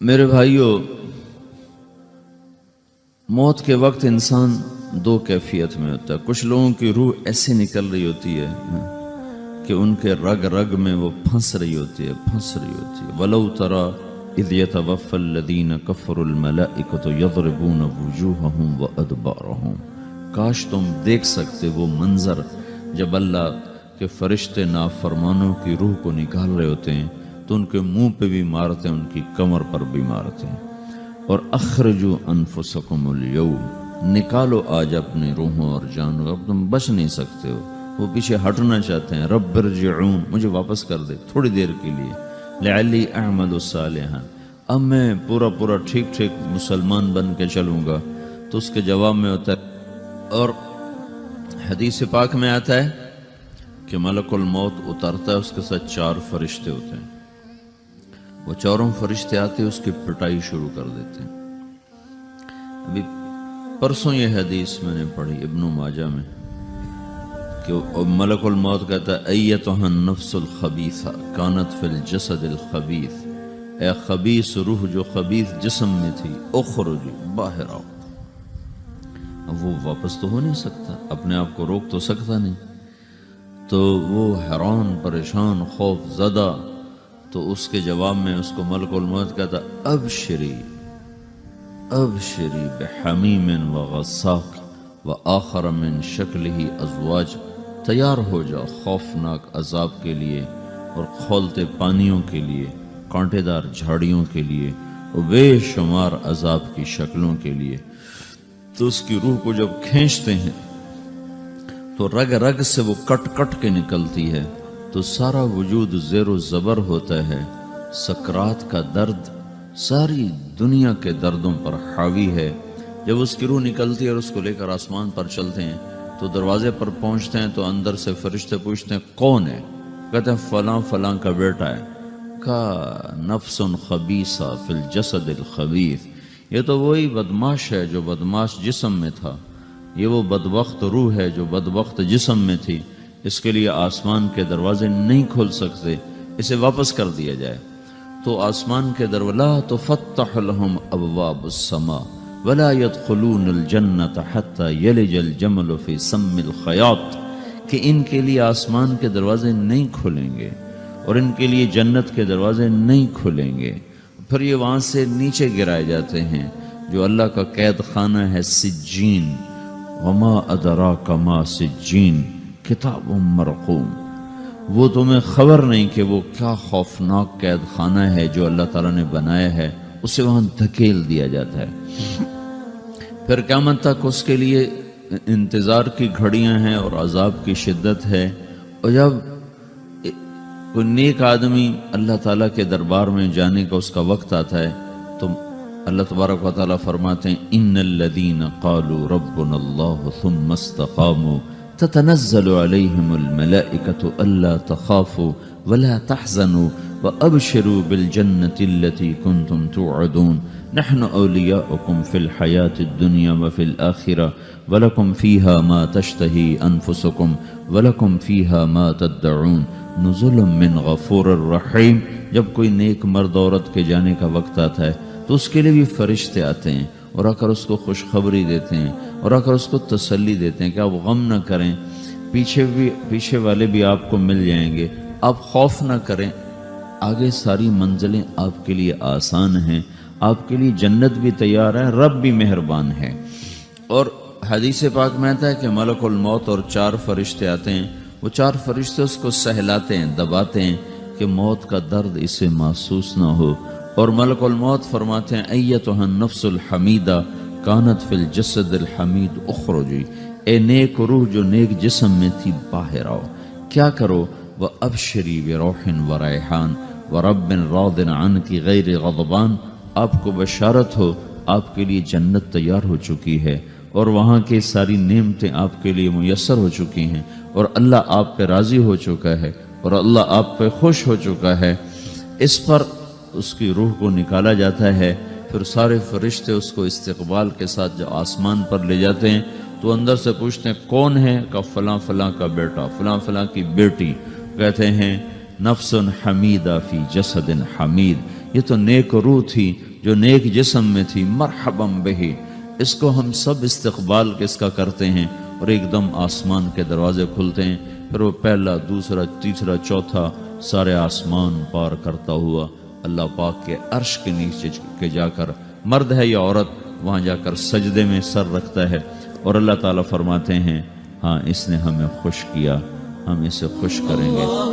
میرے بھائیوں، موت کے وقت انسان دو کیفیت میں ہوتا ہے۔ کچھ لوگوں کی روح ایسے نکل رہی ہوتی ہے کہ ان کے رگ رگ میں وہ پھنس رہی ہوتی ہے وَلَوْ تَرَى إِذْ يَتَوَفَّى الَّذِينَ كَفَرُوا الْمَلَائِكَةُ يَضْرِبُونَ وُجُوهَهُمْ وَأَدْبَارَهُمْ۔ کاش تم دیکھ سکتے وہ منظر جب اللہ کے فرشتے نافرمانوں کی روح کو نکال رہے ہوتے ہیں تو ان کے منہ پہ بھی مارتے ہیں، ان کی کمر پر بھی مارتے ہیں۔ اور اخرجوا انفسکم اليوم، نکالو آج اپنی روحوں اور جانوں، اب تم بچ نہیں سکتے ہو۔ وہ پیچھے ہٹنا چاہتے ہیں، رب ارجعون، مجھے واپس کر دے تھوڑی دیر کے لیے، لعلی اعمل صالحا، اب میں پورا ٹھیک مسلمان بن کے چلوں گا۔ تو اس کے جواب میں ہوتا ہے، اور حدیث پاک میں آتا ہے کہ ملک الموت اترتا ہے، اس کے ساتھ 4 فرشتے ہوتے ہیں۔ وہ 4 فرشتے آتے اس کی پٹائی شروع کر دیتے ہیں۔ ابھی پرسوں یہ حدیث میں نے پڑھی ابن ماجہ میں کہ ملک الموت کہتا ہے ایتھا النفس الخبیثہ کانت فی الجسد الخبیث، اے خبیث روح جو خبیث جسم میں تھی، اخرج، باہر آؤ۔ اب وہ واپس تو ہو نہیں سکتا، اپنے آپ کو روک تو سکتا نہیں، تو وہ حیران پریشان خوف زدہ، تو اس کے جواب میں اس کو ملک الموت کہتا ابشری بحمیم وغساق وآخر من شکلہ ازواج، تیار ہو جا خوفناک عذاب کے لیے اور کھولتے پانیوں کے لیے، کانٹے دار جھاڑیوں کے لیے اور بے شمار عذاب کی شکلوں کے لیے۔ تو اس کی روح کو جب کھینچتے ہیں تو رگ رگ سے وہ کٹ کے نکلتی ہے، تو سارا وجود زیر و زبر ہوتا ہے، سکرات کا درد ساری دنیا کے دردوں پر حاوی ہے۔ جب اس کی روح نکلتی ہے اور اس کو لے کر آسمان پر چلتے ہیں تو دروازے پر پہنچتے ہیں تو اندر سے فرشتے پوچھتے ہیں کون ہے؟ کہتے ہیں فلاں کا بیٹا ہے۔ کہا نفس خبیثہ فی الجسد الخبیث، یہ تو وہی بدماش ہے جو بدماش جسم میں تھا، یہ وہ بدبخت روح ہے جو بدبخت جسم میں تھی، اس کے لیے آسمان کے دروازے نہیں کھل سکتے، اسے واپس کر دیا جائے۔ تو آسمان کے دروازے لا تفتح لهم ابواب السماء ولا يدخلون الجنة حتى يلج الجمل في سم الخياط، کہ ان کے لیے آسمان کے دروازے نہیں کھلیں گے اور ان کے لیے جنت کے دروازے نہیں کھلیں گے، پھر یہ وہاں سے نیچے گرائے جاتے ہیں جو اللہ کا قید خانہ ہے سجین۔ وما ادراک ما سجین کتاب مرقوم، وہ تمہیں خبر نہیں کہ وہ کیا خوفناک قید خانہ ہے جو اللہ تعالیٰ نے بنایا ہے، اسے وہاں دھکیل دیا جاتا ہے۔ پھر قیامت تک اس کے لیے انتظار کی گھڑیاں ہیں اور عذاب کی شدت ہے۔ اور جب کوئی نیک آدمی اللہ تعالیٰ کے دربار میں جانے کا اس کا وقت آتا ہے تو اللہ تبارک و تعالیٰ فرماتے ہیں ان الذین قالوا ربنا اللہ ثم استقاموا تتنزل علیہم الملائکۃ الا تخافوا ولا تحزنوا وابشروا بالجنۃ التي کنتم توعدون نحن اولیاؤکم فی الحیاۃ الدنیا وفی الآخرہ ولکم فیہا ما تشتہی انفسکم ولکم فیہا ما تدعون نزل من غفور الرحیم۔ جب کوئی نیک مرد عورت کے جانے کا وقت آتا ہے تو اس کے لیے بھی فرشتے آتے ہیں اور آ کر اس کو خوشخبری دیتے ہیں اور آ کر اس کو تسلی دیتے ہیں کہ آپ غم نہ کریں، پیچھے والے بھی آپ کو مل جائیں گے، آپ خوف نہ کریں، آگے ساری منزلیں آپ کے لیے آسان ہیں، آپ کے لیے جنت بھی تیار ہے، رب بھی مہربان ہے۔ اور حدیث پاک میں آتا ہے کہ ملک الموت اور 4 فرشتے آتے ہیں، وہ 4 فرشتے اس کو سہلاتے ہیں، دباتے ہیں کہ موت کا درد اسے محسوس نہ ہو۔ اور ملک الموت فرماتے ہیں ایتھا النفس الحمیدہ کانت فی الجسد الحمید اخرجی، اے نیک روح جو نیک جسم میں تھی باہر آؤ۔ کیا کرو؟ وابشری بروح وریحان ورب راض عنک غیر غضبان، آپ کو بشارت ہو آپ کے لیے جنت تیار ہو چکی ہے اور وہاں کی ساری نعمتیں آپ کے لیے میسر ہو چکی ہیں اور اللہ آپ پہ راضی ہو چکا ہے اور اللہ آپ پہ خوش ہو چکا ہے۔ اس پر اس کی روح کو نکالا جاتا ہے، پھر سارے فرشتے اس کو استقبال کے ساتھ جو آسمان پر لے جاتے ہیں تو اندر سے پوچھتے ہیں کون ہے؟ کہ فلاں کا بیٹا، فلاں کی بیٹی۔ کہتے ہیں نفس حمیدہ فی جسد حمید، یہ تو نیک روح تھی جو نیک جسم میں تھی، مرحباً بہی، اس کو ہم سب استقبال کس کا کرتے ہیں، اور ایک دم آسمان کے دروازے کھلتے ہیں، پھر وہ پہلا، دوسرا، تیسرا، چوتھا سارے آسمان پار کرتا ہوا اللہ پاک کے عرش کے نیچے کے جا کر، مرد ہے یا عورت، وہاں جا کر سجدے میں سر رکھتا ہے، اور اللہ تعالیٰ فرماتے ہیں ہاں اس نے ہمیں خوش کیا، ہم اسے خوش کریں گے۔